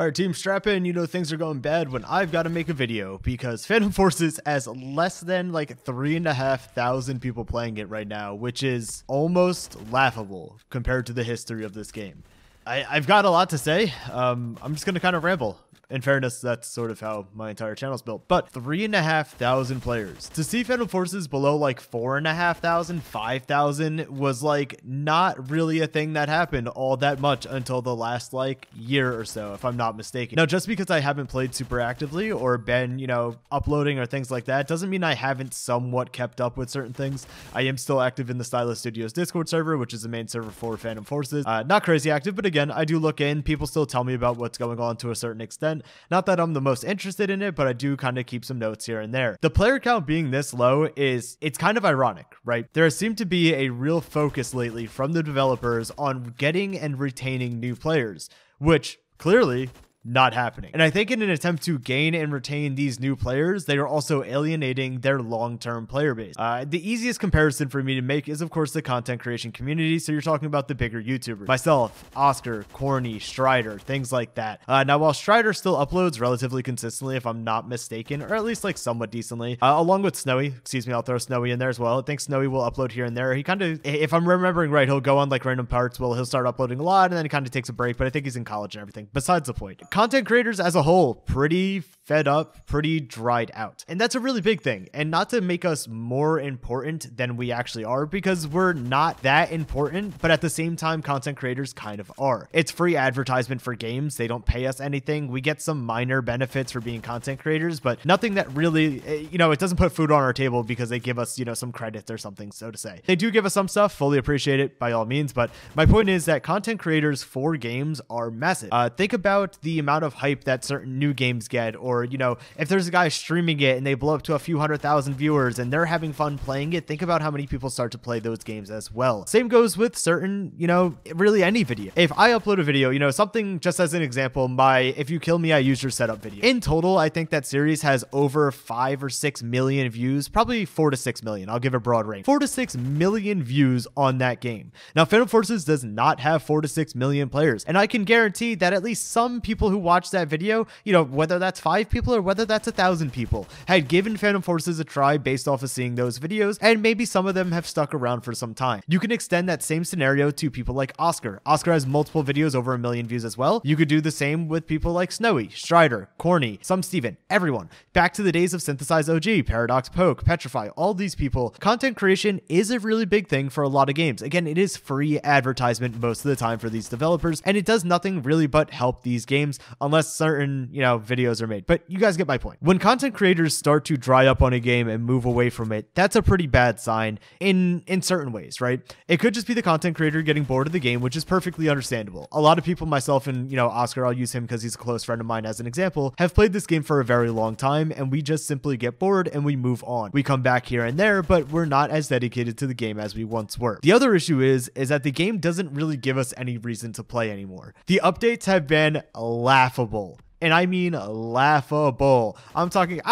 Alright team, strap in, you know things are going bad when I've got to make a video because Phantom Forces has less than like 3,500 people playing it right now, which is almost laughable compared to the history of this game. I've got a lot to say. I'm just going to kind of ramble. In fairness, that's sort of how my entire channel is built. But 3,500 players. To see Phantom Forces below like 4,500, 5,000 was like not really a thing that happened all that much until the last like year or so, if I'm not mistaken. Now, just because I haven't played super actively or been, you know, uploading or things like that, doesn't mean I haven't somewhat kept up with certain things. I am still active in the Stylus Studios Discord server, which is the main server for Phantom Forces. Not crazy active, but again, I do look in. People still tell me about what's going on to a certain extent. Not that I'm the most interested in it, but I do kind of keep some notes here and there. The player count being this low it's kind of ironic, right? There seemed to be a real focus lately from the developers on getting and retaining new players, which clearly not happening. And I think in an attempt to gain and retain these new players, they are also alienating their long-term player base. The easiest comparison for me to make is, of course, the content creation community. So you're talking about the bigger YouTubers. Myself, Oscar, Corny, Strider, things like that. Now, while Strider still uploads relatively consistently, if I'm not mistaken, or at least like somewhat decently, along with Snowy, excuse me, I'll throw Snowy in there as well. I think Snowy will upload here and there. He kind of, if I'm remembering right, he'll go on like random parts. Well, he'll start uploading a lot and then he kind of takes a break, but I think he's in college and everything. Besides the point. Content creators as a whole, pretty fed up, pretty dried out. And that's a really big thing. And not to make us more important than we actually are, because we're not that important, but at the same time, content creators kind of are. It's free advertisement for games. They don't pay us anything. We get some minor benefits for being content creators, but nothing that really, you know, it doesn't put food on our table because they give us, you know, some credits or something, so to say. They do give us some stuff, fully appreciate it by all means, but my point is that content creators for games are massive. Think about the amount of hype that certain new games get, or, you know, if there's a guy streaming it and they blow up to a few 100,000 viewers and they're having fun playing it, think about how many people start to play those games as well. Same goes with certain, you know, really any video. If I upload a video, you know, something just as an example, my If You Kill Me, I Use Your Setup video. In total, I think that series has over 5 or 6 million views, probably 4 to 6 million. I'll give a broad range. 4 to 6 million views on that game. Now, Phantom Forces does not have 4 to 6 million players, and I can guarantee that at least some people who watch that video, you know, whether that's 5 people or whether that's 1,000 people, had given Phantom Forces a try based off of seeing those videos, and maybe some of them have stuck around for some time. You can extend that same scenario to people like Oscar. Oscar has multiple videos over 1 million views as well. You could do the same with people like Snowy, Strider, Corny, some Steven, everyone. Back to the days of Synthesize OG, Paradox Poke, Petrify, all these people. Content creation is a really big thing for a lot of games. Again, it is free advertisement most of the time for these developers, and it does nothing really but help these games unless certain, you know, videos are made. But you guys get my point. When content creators start to dry up on a game and move away from it, that's a pretty bad sign in certain ways, right? It could just be the content creator getting bored of the game, which is perfectly understandable. A lot of people, myself and, you know, Oscar, I'll use him because he's a close friend of mine as an example, have played this game for a very long time, and we just simply get bored and we move on. We come back here and there, but we're not as dedicated to the game as we once were. The other issue is that the game doesn't really give us any reason to play anymore. The updates have been laughable. And I mean laughable. I'm talking,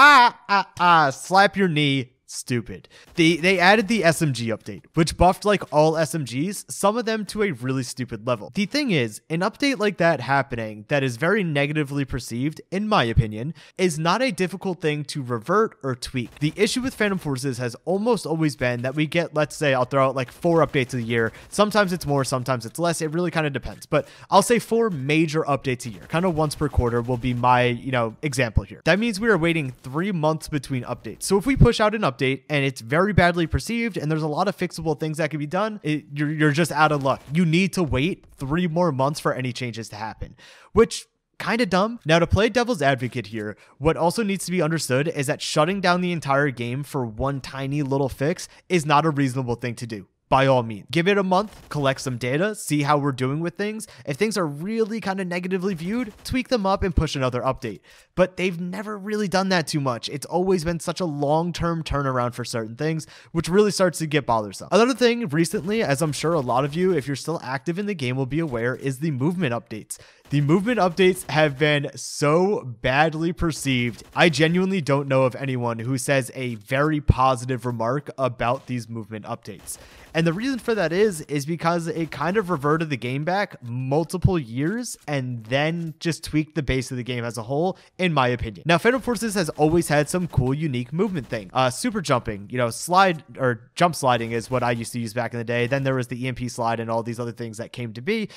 slap your knee. Stupid. They added the SMG update, which buffed like all SMGs, some of them to a really stupid level. The thing is, an update like that happening that is very negatively perceived, in my opinion, is not a difficult thing to revert or tweak. The issue with Phantom Forces has almost always been that we get, let's say, I'll throw out like 4 updates a year. Sometimes it's more, sometimes it's less. It really kind of depends. But I'll say 4 major updates a year, kind of once per quarter will be my, you know, example here. That means we are waiting 3 months between updates. So if we push out an update and it's very badly perceived and there's a lot of fixable things that can be done, you're just out of luck. You need to wait 3 more months for any changes to happen, which kind of dumb. Now, to play devil's advocate here, what also needs to be understood is that shutting down the entire game for one tiny little fix is not a reasonable thing to do. By all means, give it a month, collect some data, see how we're doing with things. If things are really kind of negatively viewed, tweak them up and push another update. But they've never really done that too much. It's always been such a long-term turnaround for certain things, which really starts to get bothersome. Another thing recently, as I'm sure a lot of you, if you're still active in the game, will be aware, is the movement updates. The movement updates have been so badly perceived. I genuinely don't know of anyone who says a very positive remark about these movement updates. And the reason for that is because it kind of reverted the game back multiple years and then just tweaked the base of the game as a whole, in my opinion. Now, Phantom Forces has always had some cool, unique movement thing. Super jumping, slide or jump sliding is what I used to use back in the day. Then there was the EMP slide and all these other things that came to be.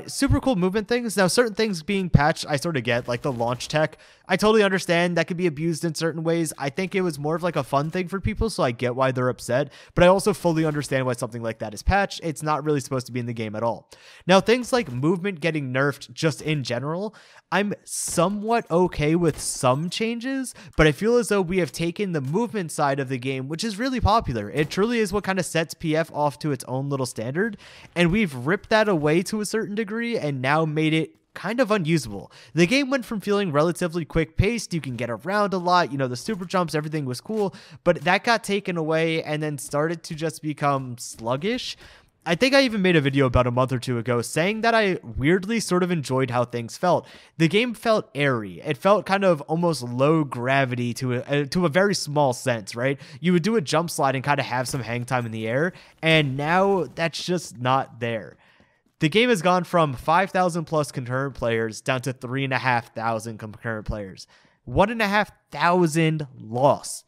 Super cool movement things. Now, certain things being patched, I sort of get, like the launch tech. I totally understand that could be abused in certain ways. I think it was more of like a fun thing for people, so I get why they're upset, but I also fully understand why something like that is patched. It's not really supposed to be in the game at all. Now, things like movement getting nerfed just in general, I'm somewhat okay with some changes, but I feel as though we have taken the movement side of the game, which is really popular. It truly is what kind of sets PF off to its own little standard, and we've ripped that away to a certain degree and now made it kind of unusable. The game went from feeling relatively quick paced, you can get around a lot, the super jumps, everything was cool, but that got taken away and then started to just become sluggish. I think I even made a video about a month or two ago saying that I weirdly sort of enjoyed how things felt. The game felt airy. It felt kind of almost low gravity to a very small sense, right? You would do a jump slide and kind of have some hang time in the air, and now that's just not there. The game has gone from 5,000 plus concurrent players down to 3,500 concurrent players. 1,500 loss.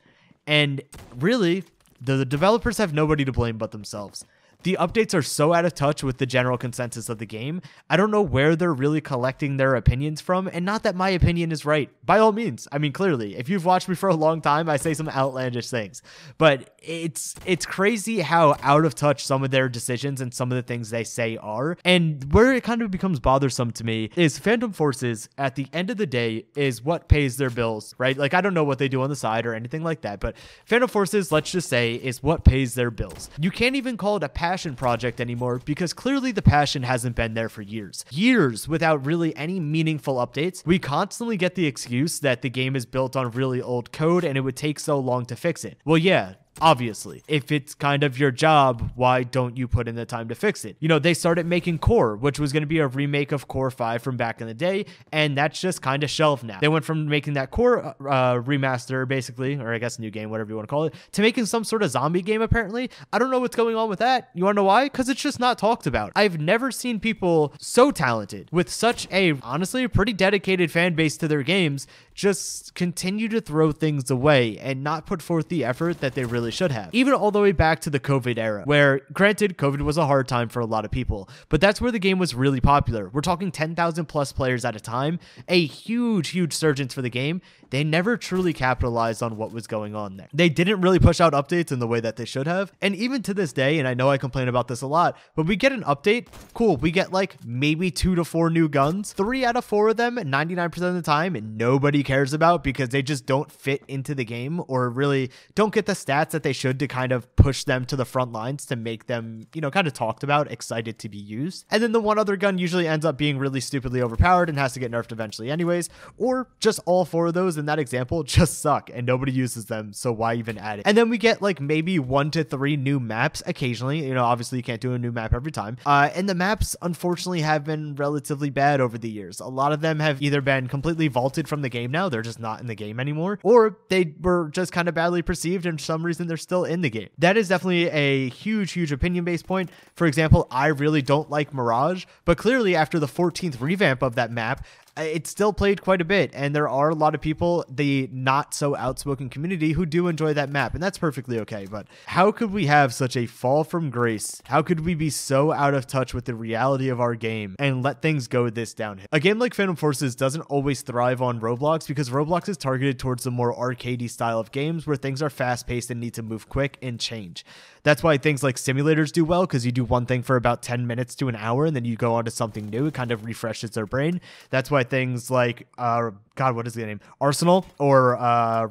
And really, the developers have nobody to blame but themselves. The updates are so out of touch with the general consensus of the game. I don't know where they're really collecting their opinions from, and not that my opinion is right. By all means, I mean, clearly, if you've watched me for a long time, I say some outlandish things. But it's crazy how out of touch some of their decisions and some of the things they say are. And where it kind of becomes bothersome to me is Phantom Forces, at the end of the day, is what pays their bills, right? Like, I don't know what they do on the side or anything like that, but Phantom Forces, let's just say, is what pays their bills. You can't even call it a passion project anymore because clearly the passion hasn't been there for years without really any meaningful updates. We constantly get the excuse that the game is built on really old code and it would take so long to fix it. Well, yeah, obviously, if it's kind of your job, why don't you put in the time to fix it? They started making Core, which was going to be a remake of Core 5 from back in the day, and that's just kind of shelved now. They went from making that Core remaster, basically, or I guess new game, whatever you want to call it, to making some sort of zombie game, apparently. I don't know what's going on with that. You want to know why? Because it's just not talked about. I've never seen people so talented, with such honestly, a pretty dedicated fan base to their games, just continue to throw things away and not put forth the effort that they really should have. Even all the way back to the COVID era, where, granted, COVID was a hard time for a lot of people, but that's where the game was really popular. We're talking 10,000 plus players at a time, a huge surgence for the game. They never truly capitalized on what was going on there. They didn't really push out updates in the way that they should have. And even to this day, and I know I complain about this a lot, but we get an update, cool, we get like maybe 2 to 4 new guns, 3 out of 4 of them, 99% of the time, and nobody cares about because they just don't fit into the game or really don't get the stats that they should to kind of push them to the front lines to make them, kind of talked about, excited to be used. And then the one other gun usually ends up being really stupidly overpowered and has to get nerfed eventually anyways, or just all 4 of those in that example just suck and nobody uses them, so why even add it? And then we get like maybe 1 to 3 new maps occasionally. Obviously you can't do a new map every time. And the maps unfortunately have been relatively bad over the years. A lot of them have either been completely vaulted from the game now, they're just not in the game anymore, or they were just kind of badly perceived and for some reason they're still in the game. That is definitely a huge opinion-based point. For example, I really don't like Mirage, but clearly after the 14th revamp of that map, it's still played quite a bit, and there are a lot of people, the not so outspoken community, who do enjoy that map, and that's perfectly okay. But how could we have such a fall from grace? How could we be so out of touch with the reality of our game and let things go this downhill? A game like Phantom Forces doesn't always thrive on Roblox because Roblox is targeted towards the more arcadey style of games where things are fast-paced and need to move quick and change. That's why things like simulators do well, because you do one thing for about 10 minutes to an hour and then you go on to something new. It kind of refreshes their brain. That's why things like what is the name? Arsenal or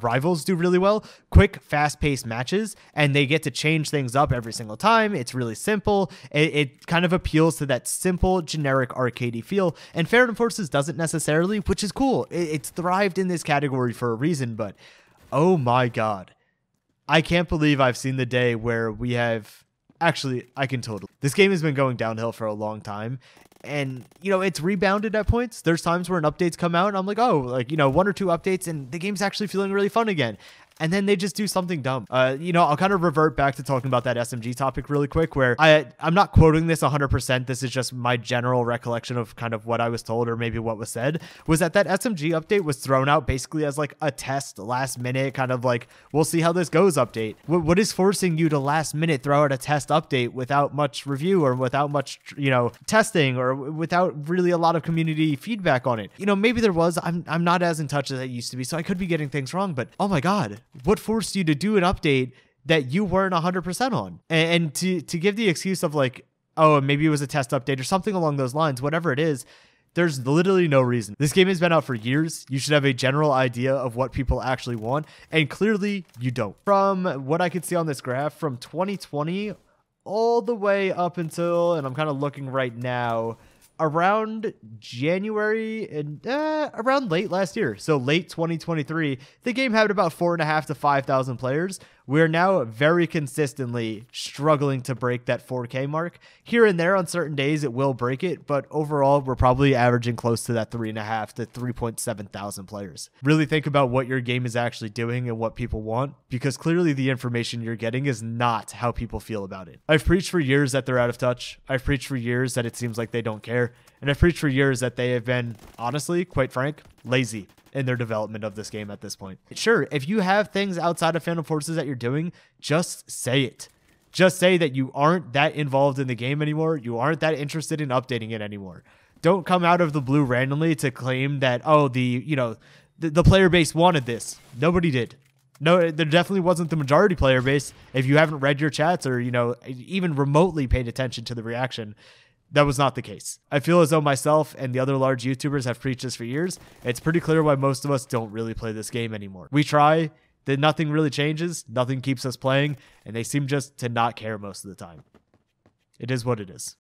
Rivals do really well. Quick, fast-paced matches, and they get to change things up every single time. It's really simple. It kind of appeals to that simple, generic, arcadey feel, and Phantom Forces doesn't necessarily, which is cool. It's thrived in this category for a reason, but oh my god. I can't believe I've seen the day where we have... Actually, I can totally... This game has been going downhill for a long time, and, it's rebounded at points. There's times where an update's come out, and I'm like, oh, 1 or 2 updates, and the game's actually feeling really fun again. and then they just do something dumb. You know, I'll kind of revert back to talking about that SMG topic really quick, where I'm not quoting this 100%. This is just my general recollection of kind of what I was told, or maybe what was said, was that SMG update was thrown out basically as like a test, last minute, kind of like, we'll see how this goes update. What is forcing you to last minute throw out a test update without much review, or without much, you know, testing, or without really a lot of community feedback on it? You know, maybe there was, I'm not as in touch as I used to be, so I could be getting things wrong, but oh my God, what forced you to do an update that you weren't 100% on? And to give the excuse of like, oh, maybe it was a test update or something along those lines, whatever it is, there's literally no reason. This game has been out for years. You should have a general idea of what people actually want, and clearly you don't. From what I can see on this graph, from 2020 all the way up until, and I'm kind of looking right now, around January and around late last year, so late 2023, the game had about 4,500 to 5,000 players. We're now very consistently struggling to break that 4K mark. Here and there on certain days it will break it, but overall we're probably averaging close to that 3,500 to 3.7 thousand players. Really think about what your game is actually doing and what people want, because clearly the information you're getting is not how people feel about it. I've preached for years that they're out of touch. I've preached for years that it seems like they don't care. And I've preached for years that they have been, honestly, quite frank, lazy in their development of this game at this point. Sure, if you have things outside of Phantom Forces that you're doing, just say it. Just say that you aren't that involved in the game anymore. You aren't that interested in updating it anymore. Don't come out of the blue randomly to claim that, oh, the player base wanted this. Nobody did. No, there definitely wasn't the majority player base. If you haven't read your chats or, you know, even remotely paid attention to the reaction, that was not the case. I feel as though myself and the other large YouTubers have preached this for years. It's pretty clear why most of us don't really play this game anymore. We try, then nothing really changes, nothing keeps us playing, and they seem just to not care most of the time. It is what it is.